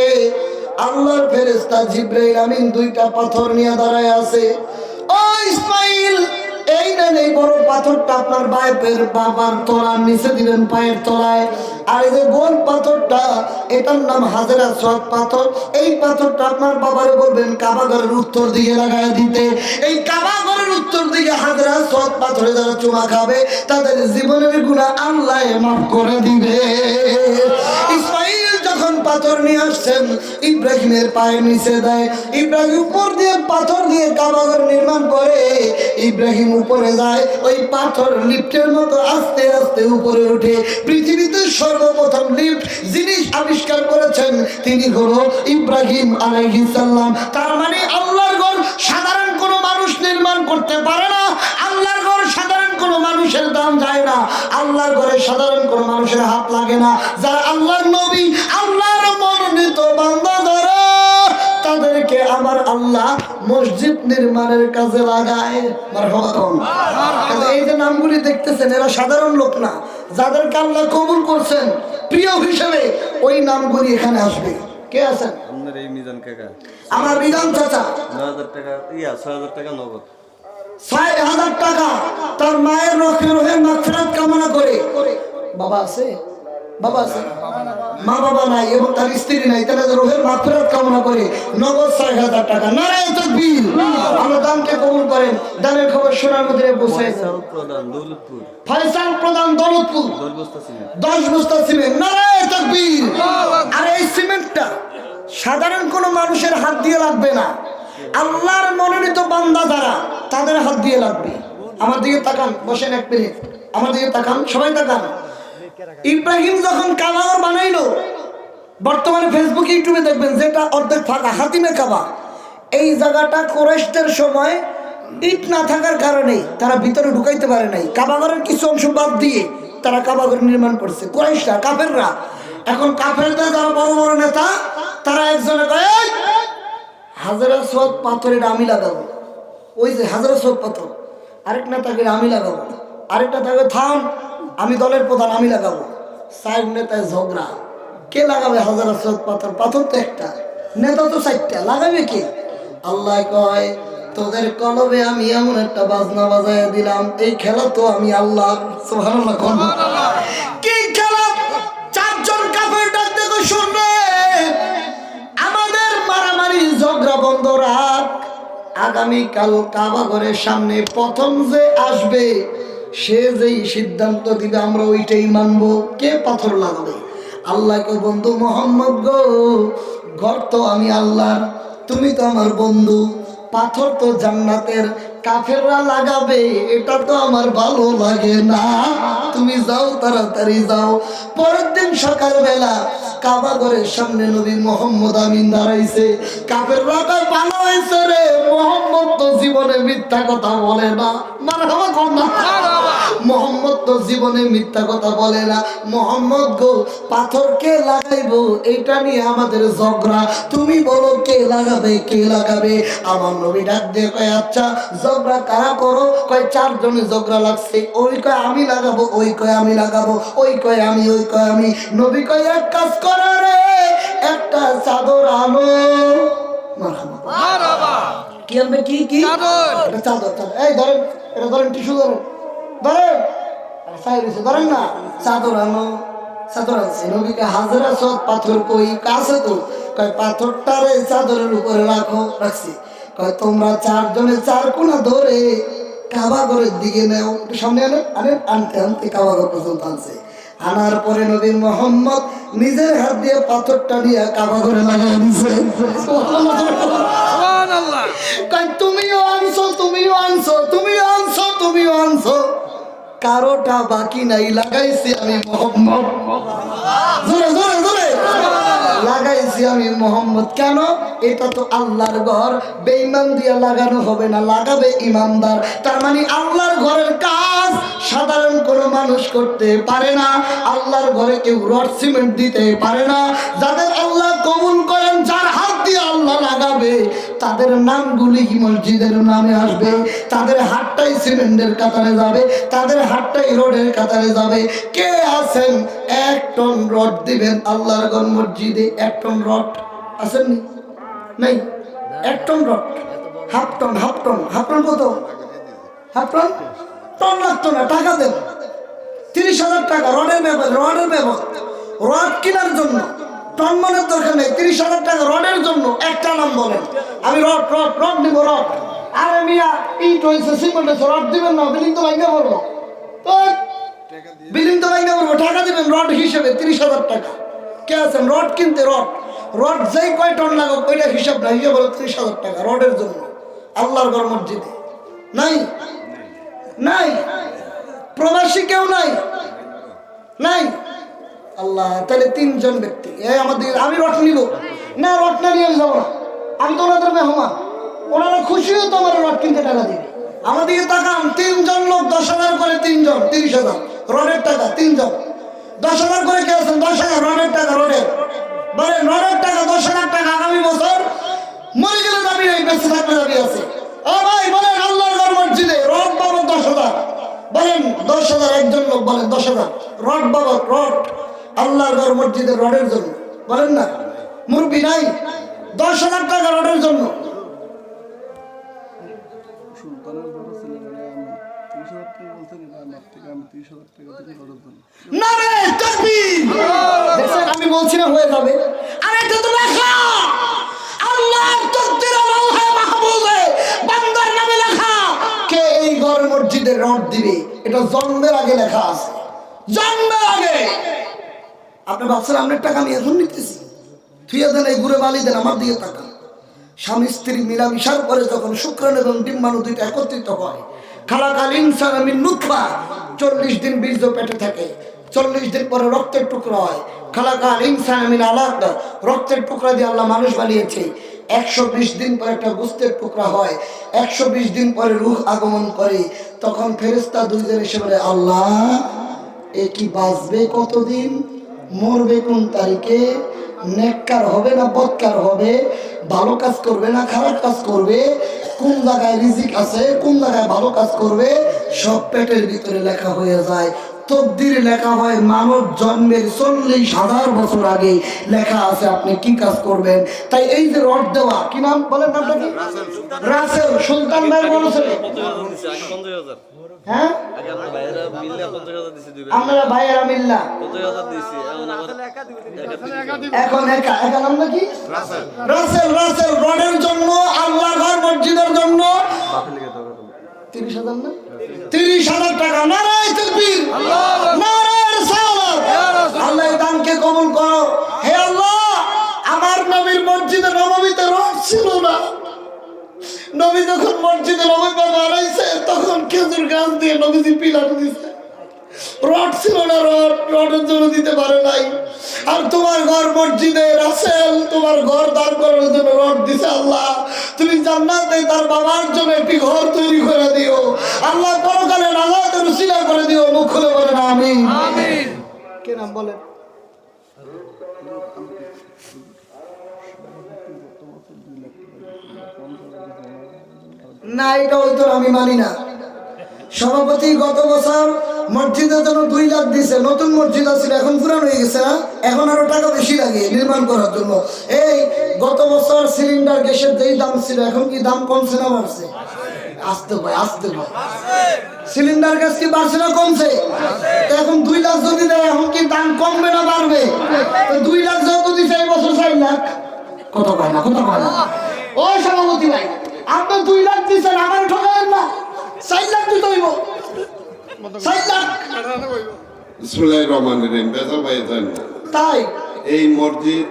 আল্লাহর ফেরেশতা জিবরাইল আমিন 2টা পাথর নিয়ে দাঁড়ায় আছে। ও ইসমাইল, এই নেন এই বড় পাথরটা আপনার বাবার তলার নিচে দিবেন, পায়ের তলায়। আর এই যে গোল পাথরটা, এটার নাম হাজের আসওয়াদ পাথর। এই পাথরটা আপনার বাবারে বলবেন কাবাঘরের উত্তর দিকে লাগায় দিতে। এই কাবাঘরের উত্তর দিকে হাজের আসওয়াদ পাথরে যারা চুমা খাবে তাদের জীবনের গুনাহ আল্লাহ মাফ করে দিবে। ইসমাইল যখন পাথর নিয়ে আসছেন, ইব্রাহিমের পায়ের নিচে দেয়। ইব্রাহিম উপর দিয়ে পাথর দিয়ে কাবাঘর নির্মাণ করে। ইব্রাহিম উপরে যায়, ওই পাথর লিফটের মতো আস্তে আস্তে উপরে ওঠে। পৃথিবীতে সর্বপ্রথম লিফট যিনি আবিষ্কার করেছেন তিনি হলো ইব্রাহিম আলাইহিস সালাম। তার মানে আল্লাহর ঘর সাধারণ কোনো মানুষ নির্মাণ করতে পারে না, আল্লাহর ঘর সাধারণ কোনো মানুষের দাম যায় না, আল্লাহর ঘরে সাধারণ কোনো মানুষের হাত লাগে না। যারা আল্লাহর নবী, আল্লাহর মনোনীত বান্দা যারা, তাদেরকে আমার আল্লাহ মসজিদ নির্মাণের কাজে লাগায়। মারহাবা কোন? এই যে নামগুলি দেখতেছেন এরা সাধারণ লোক না, যাদেরকে আল্লাহ কবুল করছেন প্রিয় হিসেবে, ওই নামগুলি এখানে আসবে। কে আছেন? আপনার এই মিজান কাকা আমার বিধান চাচা 9,000 টাকা 6,000 টাকা নগদ। 6,000 টাকা তার মায়ের রোহের মাগফিরাত কামনা করে। বাবা আছে? বাবা আছে? মা বাবা নাই এবং তার স্ত্রী নাই, তাহলে রোহের মাগফিরাত কামনা করে নগদ 6,000 টাকা। নারায়ে তাকবীর। আমরা দানকে কবুল করেন। দানের খবর শোনার মধ্যে বসে ফয়সাল প্রধান দৌলতপুর, ফয়সাল প্রধান দৌলতপুর 10 বস্তা সিমেন্ট। 10 বস্তা সিমেন্ট। নারায়ে তাকবীর। আর এই সিমেন্টটা সাধারণ কোনো মানুষের হাত দিয়ে লাগবে না, আল্লাহর মনোনীত বান্দা যারা তাদের হাত দিয়ে লাগবে। আমার দিকে তাকান, বসেন এক মিনিট, আমার দিকে তাকান, সবাই তাকান। ইব্রাহিম যখন কাবা ঘর বানাইলো, বর্তমানে ফেসবুক ইউটিউবে দেখবেন যেটা অর্ধেক ফাঁকা, হাতিমে কাবা, এই জায়গাটা কুরাইশদের সময় ইট না থাকার কারণে তারা ভিতরে ঢুকাইতে পারে নাই। কাবা ঘরের কিছু অংশ বাদ দিয়ে তারা কাবা ঘর নির্মাণ করছে কুরাইশরা, কাফেররা। এখন কাফেরদের যারা বড় বড় নেতা, তারা একজনে কয় হাজারা সোয়াদ পাথরের আমি লাগাবো, ওই যে হাজারা সোয়াদ পাথর। আরেক নেতাকে আমি লাগাবো, আরেকটা তাকে থাম আমি দলের প্রধান আমি লাগাবো। সাইড নেতায় ঝগড়া, কে লাগাবে হাজারা সোয়াদ পাথর? পাথর তো একটা, নেতা তো 4টা, লাগাবে কে? আল্লাহ কয় তোদের কলবে আমি এমন একটা বাজনা বাজায় দিলাম, এই খেলা তো আমি আল্লাহ। সুবহানাল্লাহ। কি খেলা? 4 জন কাফের ডাক দেখো, শুনবে আমাদের মারামারি ঝগড়া বন্ধ রাখ। আগামীকাল কাবা ঘরের সামনে প্রথম যে আসবে সে যেই সিদ্ধান্ত দিবে আমরা ওইটাই মানবো। কে পাথর লাগাবে? আল্লাহকে বন্ধু মোহাম্মদ গো, ঘর তো আমি আল্লাহর, তুমি তো আমার বন্ধু, পাথর তো জান্নাতের, কাফেররা লাগাবে এটা তো আমার ভালো লাগে না, তুমি যাও তাড়াতাড়ি যাও। পরের দিন সকালবেলা কাবা ঘরের সামনে নবী মোহাম্মদ আমিন দাঁড়াইছে। কাফেররা কয় ভালো হয়েছে রে, মোহাম্মদ তো জীবনে মিথ্যা কথা বলে না। মারহাবা কোন না? মোহাম্মদ তো জীবনে মিথ্যা কথা বলে না। মোহাম্মদ গো, পাথর কে লাগাইবো এটা নিয়ে আমাদের ঝগড়া, তুমি বলো কে লাগাবে, কে লাগাবে? আমার নবী ডাক দিয়ে কয় আচ্ছা ঝগড়া কারা করো? কয় 4 জনে ঝগড়া লাগছে। ওই কয় আমি লাগাবো, ওই কয় আমি লাগাবো, ওই কয় আমি, ওই কয় আমি। নবী কয় এক কাজ করো রে, একটা চাদর আনো। মারহাবা। কি আনবে? কি কি? চাদর। চাদর। এই ধরেন, এটা ধরেন, টিস্যু ধরেন, ধরেন, ধরেন না, চাদর আনো। চাদর আছে। নবীকে হাজারা সোয়াদ পাথর কই? কাছে তো। কয় পাথরটারে চাদরের উপরে রাখো। রাখছি। কয় তোমরা 4 জনে 4 কোণা ধরে কাবা ঘরের দিকে নেও। একটু সামনে আনেন, আনেন। আনতে আনতে কাবা ঘর পর্যন্ত আনছে। আনার পরে নবী মোহাম্মদ নিজের হাত দিয়ে পাথরটা নিয়ে কাবা ঘরে লাগাই দিছে। সুবহানাল্লাহ। কয় তুমিও আনছো, তুমিও আনছো, তুমিও আনছো, তুমিও আনছো, কারোটা বাকি নাই, লাগাইছি আমি মোহাম্মদ। জোরে জোরে জোরে লাগাইছি আমি মোহাম্মদ। কেন? এটা তো আল্লাহর ঘর, বেঈমান দিয়ে লাগানো হবে না, লাগাবে ইমানদার। তার মানে আল্লাহর ঘরের কাজ সাধারণ কোনো মানুষ করতে পারে না। আল্লাহর ঘরে কেউ রড সিমেন্ট দিতে পারে না। যাদের আল্লাহ কবুল করেন, যার হাত দিয়ে আল্লাহ লাগাবে, তাদের নামগুলি মসজিদের নামে আসবে, তাদের হাতটাই সিমেন্টের কাতারে যাবে, তাদের হাতটাই রোডের কাতারে যাবে। কে আছেন 1 টন রড দিবেন আল্লাহর ঘর মসজিদে? 1 টন রড আছেন নাই? 1 ton rod, half ton, half ton, half ton কত? Half ton? টন লাগতো না, টাকা দেন 30,000 টাকা রডের ব্যাপার, রডের ব্যাপার, রড কেনার জন্য। টন মনের দরকার নেই, 30,000 টাকা রডের জন্য। একটা নাম বলেন, আমি রড রড রড নিব, রড। আরে মিয়া ইট হয়েছে, সিমেন্ট হয়েছে, রড দিবেন না, বিল্ডিং তো ভাঙা পড়বো, বিল্ডিং তো ভাঙা পড়বো, টাকা দিবেন রড হিসেবে 30,000 টাকা। কে আছেন রড কিনতে? রড, রড যেই কয় টন লাগুক ওইটা হিসাব না, হিসাব হলো 30,000 টাকা রডের জন্য আল্লাহর ঘর মসজিদে। নাই নাই, প্রবাসী কেউ নাই, নাই। আল্লাহ, তাহলে 3 জন ব্যক্তি। এই আমাদের, আমি রট নিব না, রট না নিয়ে যাবো না, আমি তো ওনাদের মেহমান, ওনারা খুশিও তো আমার রট কিনতে টাকা দিবে। আমাদেরকে তাকান, 3 জন লোক 10,000 করে, 3 জন 30,000 রডের টাকা, 3 জন 10,000 করে। কে আছেন? 10,000 রডের টাকা, রডের বলেন, রডের টাকা 10,000 টাকা। আগামী বছর মরে গেলে দাবি নেই, বেঁচে থাকলে দাবি আছে। ও ভাই বলেন, আল্লাহর ঘর মসজিদে রড বাবদ 10,000 বলেন, 10,000 একজন লোক বলেন, 10,000 রড বাবদ, রড আল্লাহর ঘর মসজিদের রডের জন্য বলেন না, মুরব্বি নাই, 10,000 টাকা রডের জন্য। সুলতানের বড় ছেলে বলে আমি 30,000 টাকা বলতে গেলে আমার থেকে আমি 30,000 টাকা থেকে খরচ দেন। নারে তাকবীর! দেখছেন, আমি বলছি না হয়ে যাবে। আরে এটা তো লেখা, আল্লাহর তকদির, আল্লাহ মাহফুজে বান্দার নামে লেখা। কে এই ঘর মসজিদের রড দিবে, এটা জন্মের আগে লেখা আছে, জন্মের আগে। আপনি ভাবছেন আপনার টাকা আমি এখন নিতেছি? থুইয়া দেন, এই ঘুরে বালি দেন, আমার দিকে টাকা। স্বামী স্ত্রী মিলামিশার পরে যখন শুক্রাণু এবং ডিম্বাণু দুইটা একত্রিত হয়, খালাকাল ইনসান মিন নুতফা, 40 দিন বীর্য পেটে থাকে, 40 দিন পরে রক্তের টুকরা হয়। খালাকাল ইনসান মিন আলাকা, রক্তের টুকরা দিয়ে আল্লাহ মানুষ বানিয়েছে। 120 দিন পরে একটা গোস্তের টুকরা হয়, 120 দিন পরে রূহ আগমন করে। তখন ফেরেশতা দুইজন এসে বলে, আল্লাহ এ কি বাঁচবে কতদিন, মরবে কোন তারিখে, নেককার হবে না বদকার হবে, ভালো কাজ করবে না খারাপ কাজ করবে, কোন জায়গায় রিজিক আছে, কোন জায়গায় ভালো কাজ করবে, সব পেটের ভিতরে লেখা হয়ে যায়। তকদির লেখা হয় মানব জন্মের 40,000 বছর আগে লেখা আছে আপনি কি কাজ করবেন। তাই এই যে রড দেওয়া, কি নাম বলেন, নামটা কি? রাসেল, সুলতান ভাই বলেছেন। হ্যাঁ, আমরা ভাইয়েরা মিল্লা এখন একা একা। নাম নাকি? রাসেল। রাসেল রডের জন্য, আল্লাহর ঘর মসজিদের জন্য 30,000 না, 30,000 টাকা। নারায়ে তাকবীর, নারায়ে রিসালাত। আল্লাহ এই দানকে কবুল করো। হে আল্লাহ, আমার নবীর মসজিদে নববীতে রড ছিল না। নবী যখন মসজিদে নববী বানাইছে, তখন খেজুর গাছ দিয়ে নবীজি পিলার দিছে, রড ছিল না, রডের জন্য দিতে পারে নাই। আর তোমার ঘর মসজিদে রাসেল তোমার ঘর দাঁড় করানোর জন্য রড দিছে। আল্লাহ, তুমি জান্নাতে তার বাবার জন্য একটি ঘর তৈরি করে দিও। আল্লাহ পরকালে নাজাতের উসিলা করে দিও। মুখ খুলে বলেন আমিন। আমিন। কে নাম বলেন? না, এটা হয়তো আমি মানি না। সভাপতি গত বছর মসজিদের জন্য 2 লাখ দিছে। নতুন মসজিদ ছিল, এখন পুরান হয়ে গেছে না, এখন আরো টাকা বেশি লাগে নির্মাণ করার জন্য। এই গত বছর সিলিন্ডার গ্যাসের যেই দাম ছিল, এখন কি দাম কমছে না বাড়ছে? আসতে ভাই, আসতে ভাই, সিলিন্ডার গ্যাস কি বাড়ছে না কমছে? এখন 2 লাখ যদি দেয়, এখন কি দাম কমবে না বাড়বে? 2 লাখ যত দিছে, এই বছর 4 লাখ। কত কয় না, কত কয় না? ও সভাপতি ভাই, আপনি 2 লাখ দিচ্ছেন, আমার ঠকায়েন না, 4 লাখ দিতে হইব, 4 লাখ। বিসমিল্লাহির রহমানির রহিম। বেজাল ভাই জান, তাই এই মসজিদ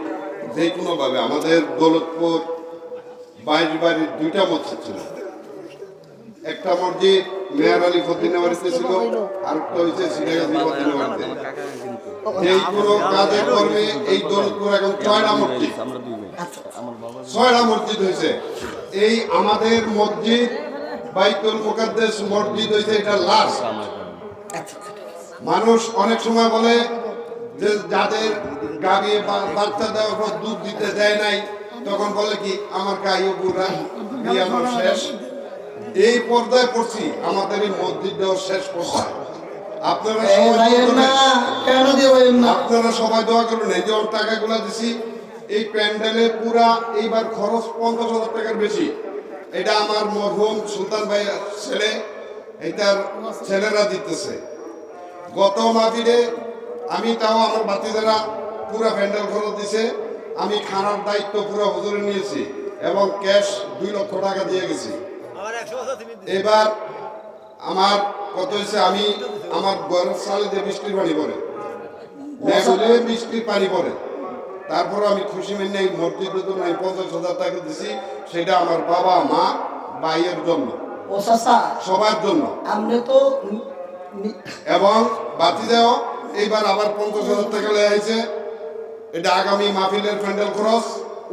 যে কোনো ভাবে আমাদের দৌলতপুর 22 বাড়ির 2টা মসজিদ ছিল। একটা মসজিদ মেয়র আলী ফদ্দিনের বাড়িতে ছিল, আরেকটা হয়েছে সিরাজী ফদ্দিনের বাড়িতে। এই কোনো কাজে কর্মে এই দৌলতপুর এখন 6টা মসজিদ, 6টা মসজিদ হয়েছে। এই আমাদের মসজিদ বাইতুল মুকাদ্দাস মসজিদ হয়েছে এটা লাস্ট। মানুষ অনেক সময় বলে যে যাদের গাভী বাচ্চা দেওয়ার পর দুধ দিতে দেয় নাই, তখন বলে কি আমার গাইও বুড়া, আমার শেষ। এই পর্যায়ে পড়ছি, আমাদের এই মসজিদ দেওয়ার শেষ পর্যায়ে। আপনারা সবাই দোয়া করুন। এই যে টাকাগুলো দিছি, এই প্যান্ডেলে পুরা এইবার খরচ 50,000 টাকার বেশি। এটা আমার মরহুম সুলতান ভাই ছেলে, এইটার ছেলেরা দিতেছে। গত মাহফিলে আমি, তাও আমার বাতিদারা পুরা প্যান্ডেল খরচ দিছে। আমি খানার দায়িত্ব পুরো হুজুরে নিয়েছি এবং ক্যাশ 2 লক্ষ টাকা দিয়ে গেছি। এবার আমার কত হয়েছে, আমি আমার ঘরের সালে যে বৃষ্টির পানি পড়ে, মেঘলে বৃষ্টির পানি পড়ে, তারপর আমি খুশি মেনে এই মসজিদের জন্য আমি 50,000 টাকা দিছি। সেটা আমার বাবা মা ভাইয়ের জন্য। ও চাচা সবার জন্য। আপনি তো এবং বাতিজাও এইবার আবার 50,000 টাকা লেগে আছে। এটা আগামী মাহফিলের প্যান্ডেল খরচ।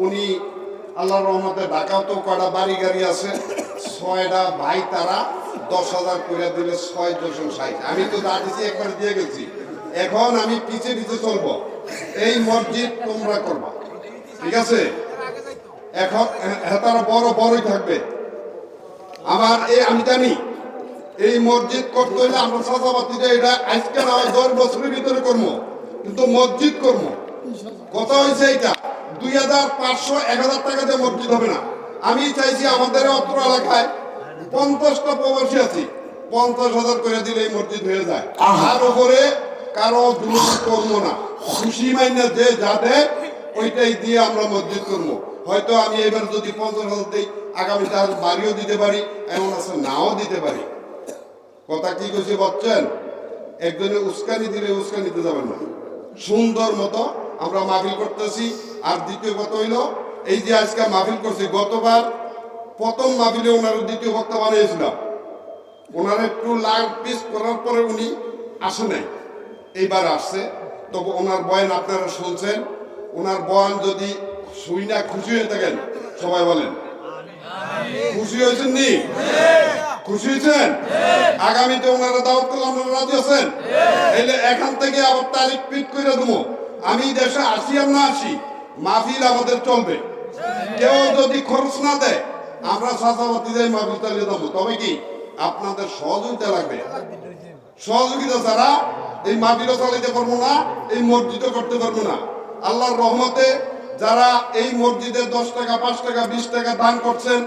উনি আল্লাহর রহমতে ঢাকাও তো কয়টা বাড়ি গাড়ি আছে, 6টা ভাই তারা 10,000 করে দিলে 6,260। আমি তো যা দিছি একবার দিয়ে গেছি। এখন আমি পিছে পিছে চলবো। এই মসজিদ তোমরা করবা, ঠিক আছে? এখন তারা বড় বড়ই থাকবে। আমার আমি জানি এই মসজিদ করতে হইলে আমরা চাষাবাদীরা এটা আজকে না হয় 10 বছরের ভিতরে করবো, কিন্তু মসজিদ করবো। কথা হয়েছে এইটা 2,500 1,000 টাকা দিয়ে মসজিদ হবে না। আমি চাইছি আমাদের অত্র এলাকায় 50টা প্রবাসী আছি, 50,000 করে দিলে এই মসজিদ হয়ে যায়। আর উপরে কারো জুলুম করবো না, খুশি মাইনা যে যা দেয় ওইটাই দিয়ে আমরা মসজিদ করবো। হয়তো আমি এবার যদি 50,000 দিই, আগামী তার বাড়িও দিতে পারি, এমন আছে নাও দিতে পারি। কথা কি কইছে বলছেন? একজনে উস্কানি দিলে উস্কানিতে যাবেন না। সুন্দর মতো আমরা মাহফিল করতেছি। আর দ্বিতীয় কথা হইল, এই যে আজকে মাহফিল করছি, গতবার প্রথম মাহফিলে ওনার দ্বিতীয় বক্তা বানিয়েছিলাম। ওনার একটু লাল পিস করার পরে উনি আসে নাই, এইবার আসছে। তবে ওনার বয়ান আপনারা শুনছেন। ওনার বয়ান যদি শুই না খুশি হয়ে থাকেন, সবাই বলেন খুশি হয়েছেন নি? খুশি হয়েছেন? আগামীতে ওনারা দাওয়াত করলে আপনারা রাজি আছেন? এলে এখান থেকে আবার তারিখ পিট করে দেবো। আমি দেশে আসি আর না আসি, মাহফিল আমাদের চলবে। কেউ যদি খরচ না দেয়, আমরা চাষাবাতি যাই মাহফিল চালিয়ে দেবো। তবে কি আপনাদের সহযোগিতা লাগবে। সহযোগিতা ছাড়া এই মাহফিলও চালাইতে পারবো না, এই মসজিদও করতে পারবো না। আল্লাহর রহমতে যারা এই মসজিদে 10 টাকা 5 টাকা 20 টাকা দান করছেন,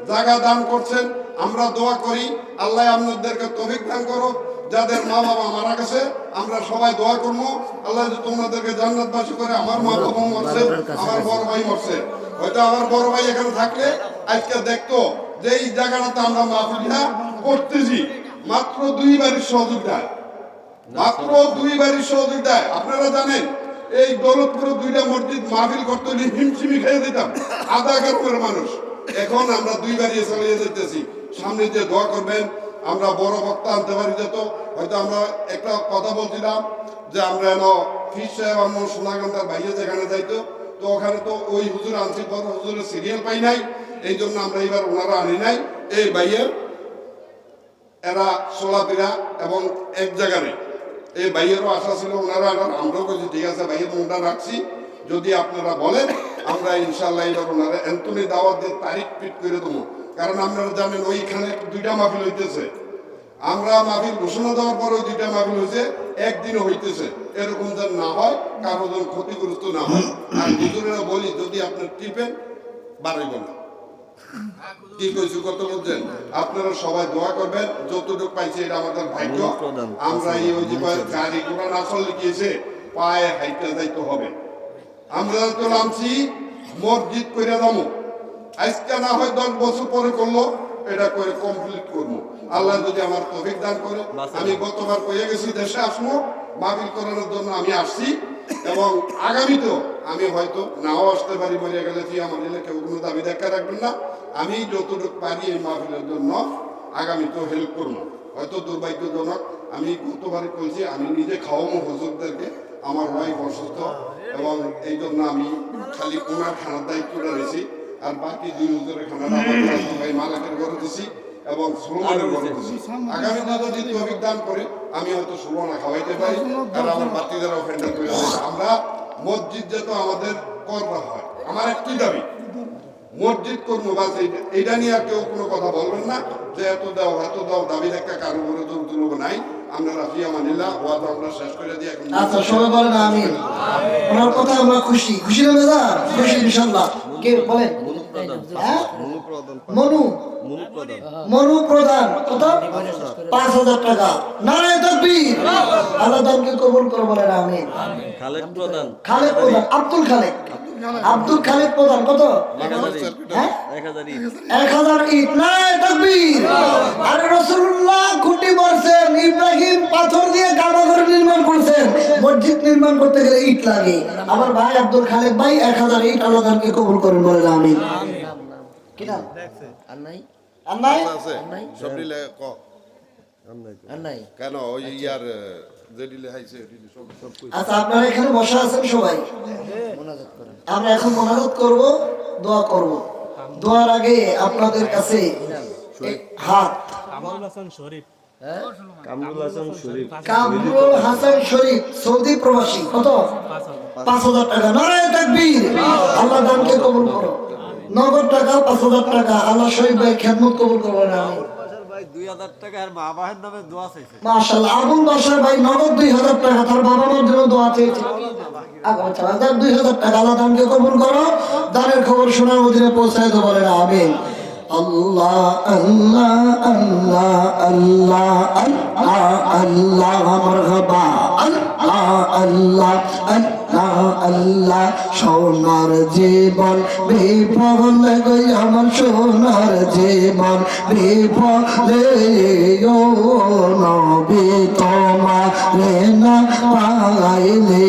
জায়গা দান করছেন, আমরা দোয়া করি আল্লাহ আপনাদেরকে তৌফিক দান করো। যাদের মা বাবা মারা গেছে, আমরা সবাই দোয়া করবো আল্লাহ তোমাদেরকে জান্নাতবাসী করে। আমার মা বাবা মরছে, আমার বড় ভাই মরছে। হয়তো আমার বড় ভাই এখানে থাকলে আজকে দেখতো যে এই জায়গাটাতে আমরা মাহফিলটা করতেছি মাত্র 2 বাড়ির সহযোগিতায়, মাত্র 2 বাড়ির সহযোগিতায়। আপনারা জানেন এই দৌলতপুরে 2টা মসজিদ মাহফিল করতে হলে হিমশিমি খেয়ে দিতাম, আধা গ্রামের মানুষ। এখন আমরা 2 বাড়ি চালিয়ে যেতেছি। সামনে যে দোয়া করবেন, আমরা বড় বক্তা আনতে পারি। যেত হয়তো আমরা একটা কথা বলছিলাম যে আমরা ফিস সাহেব আমরা সোনাগান্ধার বাইরে যেখানে যাইতো, তো ওখানে তো ওই হুজুর আনছি, বড় হুজুরের সিরিয়াল পাই নাই, এই জন্য আমরা এবার ওনারা আনি নাই। এই বাইয়ের এরা সোলাপিরা এবং এক জায়গায় এই বাইয়েরও আশা ছিল, ওনারা আমরাও বলছি ঠিক আছে বাইয়ের মনটা রাখছি, যদি আপনারা বলেন আমরা ইনশাল্লাহ এবার ওনারা এন্তনি দাওয়াত দিয়ে তারিখ ফিট করে দেবো। কারণ আপনারা জানেন ওইখানে 2টা মাহফিল হইতেছে। আমরা মাহফিল ঘোষণা দেওয়ার পরে 2টা মাহফিল হয়েছে, একদিনও হইতেছে। এরকম যেন না হয়, কারো যেন ক্ষতিগ্রস্ত না হয়। আর হুজুরেরা বলি যদি আপনার টিপেন বাড়াইব না। কি কইছি কত বলছেন? আপনারা সবাই দোয়া করবেন। যতটুকু পাইছে এটা আমাদের ভাগ্য। আমরা এই ওই যে গাড়ি ঘোড়া না চললে গিয়েছে, পায়ে হাইটা যাইতে হবে। আমরা তো নামছি মসজিদ করে যাবো। আজকে না হয় 10 বছর পরে করলো, এটা করে কমপ্লিট করবো। আল্লাহ যদি আমার তৌফিক দান করে। আমি গতবার কয়ে গেছি দেশে আসবো মাহফিল করানোর জন্য, আমি আসছি। এবং আগামীতেও আমি হয়তো নাও আসতে পারি, মরে গেলে আমার কেউ কোনো দাবি দেখা রাখবেন না। আমি যতটুকু পারি এই মাহফিলের জন্য আগামীতেও হেল্প করবো। হয়তো দুর্ভাগ্যজনক, আমি গতবারে কইছি আমি নিজে খাওয়াবো হুজুরদেরকে, আমার ওয়াইফ অসুস্থ, এবং এই জন্য আমি খালি ওনার খানার দায়িত্বটা নিয়েছি। আর বাকি 2 হুজুরের খানাটা আমার ভাই মালাকের ঘরে দিছি এবং সুলমানের ঘরে দিছি। আগামীতে যদি তৌফিক দান করে আমি হয়তো সুলমানা খাওয়াইতে পারি, আর আমার বাতিদারাও ফ্যান্ডাল করে দেয়। আমরা মসজিদ যেত আমাদের করা হয়, আমার একটি দাবি মসজিদ করবো, বাস এইটা নিয়ে আর কেউ কোনো কথা বলবেন না যে এত দাও দাবির একটা কারো করে তুলব নাই। আমরা রাফি আমানিল্লাহ ওয়াজ আমরা শেষ করে দিই এখন। আচ্ছা সবাই বলেন আমিন। ওনার কথা আমরা খুশি না দাদা? খুশি ইনশাআল্লাহ। কে বলেন? হ্যাঁ? মনু প্রধান কত? 5,000 টাকা। নারায়ে তাকবীর। আল্লাহ দানকে কবুল করে বলেন আমিন। খালেক প্রধান আব্দুল খালেক প্রধান কত? 1,000 ইট। নারায়ে তাকবীর। আর রাসূলুল্লাহ খুঁটি মারছেন, ইব্রাহিম পাথর দিয়ে কাবা ঘর নির্মাণ করছেন। মসজিদ নির্মাণ করতে গেলে ইট লাগে। আমার ভাই আব্দুল খালেক ভাই 1,000 ইট। আল্লাহ দানকে কবুল করুন বলেন আমিন। কি নাম? আর নাই আর নাই আছে সব দিলে ক আর নাই কেন ওই ইয়ার যে দিলে হাইছে সব আচ্ছা আপনারা এখানে বসা আছেন সবাই, মোনাজাত করেন। আমরা এখন মোনাজাত করব, দোয়া করব। দোয়ার আগে আপনাদের কাছে হাত কামরুল হাসান শরীফ কামরুল হাসান শরীফ সৌদি প্রবাসী, কত? 5,000 টাকা। নারায়ে তাকবীর। আল্লাহ দানকে কবুল করো। নগদ টাকা 5,000 টাকা। আল্লাহ শরীফ ভাই খেদমত কবুল করবেন। আমি ভাই 2000 টাকা আর মা বাবার নামে দোয়া চাইছে। মাশাআল্লাহ। আবুল বাশার ভাই নগদ 2000 টাকা, তার বাবা মার জন্য দোয়া চেয়েছে। আচ্ছা 2000 টাকা। আল্লাহ দানকে কবুল করো। দানের খবর শোনার মদিনে পৌঁছায় তো বলেন আমিন। আল্লাহ আল্লাহ আল্লাহ আল্লাহ আল্লাহ আল্লাহ মারহাবা আল্লাহ আল্লাহ আল্লাহ আল্লাহ। সোনার জীবন বিফলে গই আমার সোনার জীবন বিফলে ও নবী তোমারে না পাইলে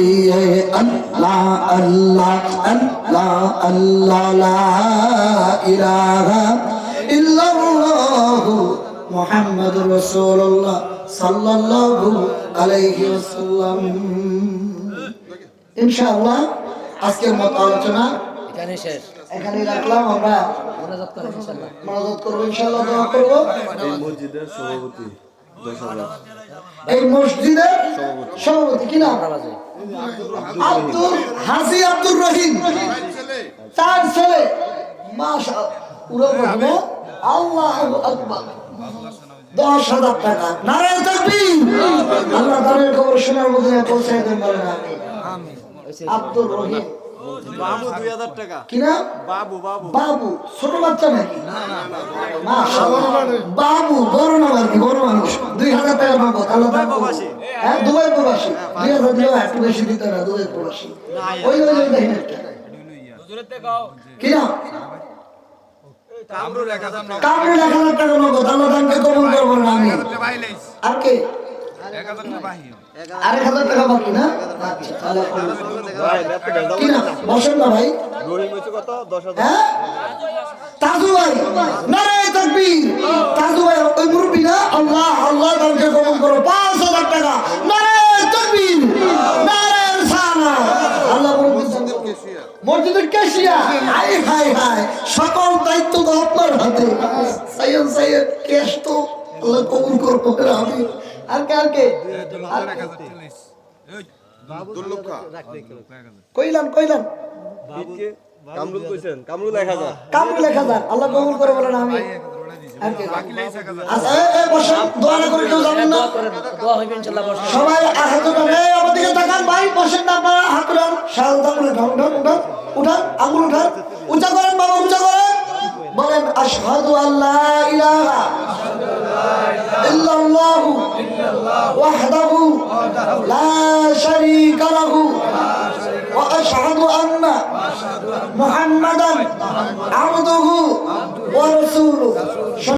আল্লাহ আল্লাহ আল্লাহ আল্লাহ লা ইলাহা ইল্লাল্লাহু মুহাম্মাদুর রাসূলুল্লাহ সাল্লাল্লাহু আলাইহি ওয়াসাল্লাম। ইনশাআল্লাহ আজকের মত আলোচনা এখানে শেষ। এখানেই রাখলাম। আমরা মোনাজাত করেন ইনশাআল্লাহ। মোনাজাত করব, ইনশাআল্লাহ দোয়া করব। এই মসজিদের সভাপতি 10,000 এই মসজিদের সভাপতি কি নাম? বাজে আব্দুল হাজি আব্দুর রহিম, তার ছেলে। মাশাআল্লাহ, আল্লাহু আকবার। 10,000 টাকা। নারায়ে তাকবীর। আল্লাহ দানের খবর শোনার মদিনে পৌঁছায় দেন বলেন আমিন। আব্দুর রহিম বাবু 2000 টাকা। কি না? বাবু বাবু বাবু ছোট বাচ্চা নাকি? মাশাআল্লাহ। বাবু বড় না আর কি, বড় মানুষ। 2000 টাকা নগদ। আল্লাহ দান করুন। হ্যাঁ দুবাই প্রবাসী। 2000 দিলেও একটু বেশি দিতে না, দুবাই প্রবাসী। ওই দেখেন একটা। কি না? কামরুল 1000 টাকা। কামরুল 1000 টাকা নগদ। আল্লাহ দানকে কবুল করবেন আমিন। আর কে? 1000 টাকা বাকি না? আচ্ছা, তাহলে কি না? বসেন না ভাই। গরিব হচ্ছে কত 10,000 হ্যাঁ? তাজু ভাই, নারায়ে তাকবীর। তাজু ভাই ওই মুরব্বি না? আল্লাহ আল্লাহ দানকে কবুল করো। 5,000 টাকা। নারায়ে তাকবীর, নারায়ে রিসালাত। আল্লাহ মসজিদের ক্যাশিয়া। হায় হায় হায়, সকল দায়িত্ব তো আপনার হাতে। সাইয়েদ ক্যাশ তো আল্লাহ কবুল করবো আমি। আর কে আর কে? কইলাম কামরুল কইছেন কামরুল 1000 কামরুল 1000। আল্লাহ কবুল করে বলেন আমি। আর কে? আচ্ছা এই বসেন, দোয়া না করে কেউ যাবেন না। দোয়া হইবে ইনশাআল্লাহ। বসেন সবাই হাত উঠান। এই আমার দিকে তাকান ভাই, বসেন না আপনারা। হাত উঠান, শাহাদাত আঙ্গুল উঠান, উঠান উঠান উঠান, আঙ্গুল উঠান, উঁচা করেন বাবা, উঁচা করেন। বলেন আশহাদু আল্লা ইলাহা ইল্লাল্লাহু ওয়াহদাহু লা শারীকা লাহু ওয়া আশহাদু আন্না মুহাম্মাদান আবদুহু ওয়া রাসূলুহু।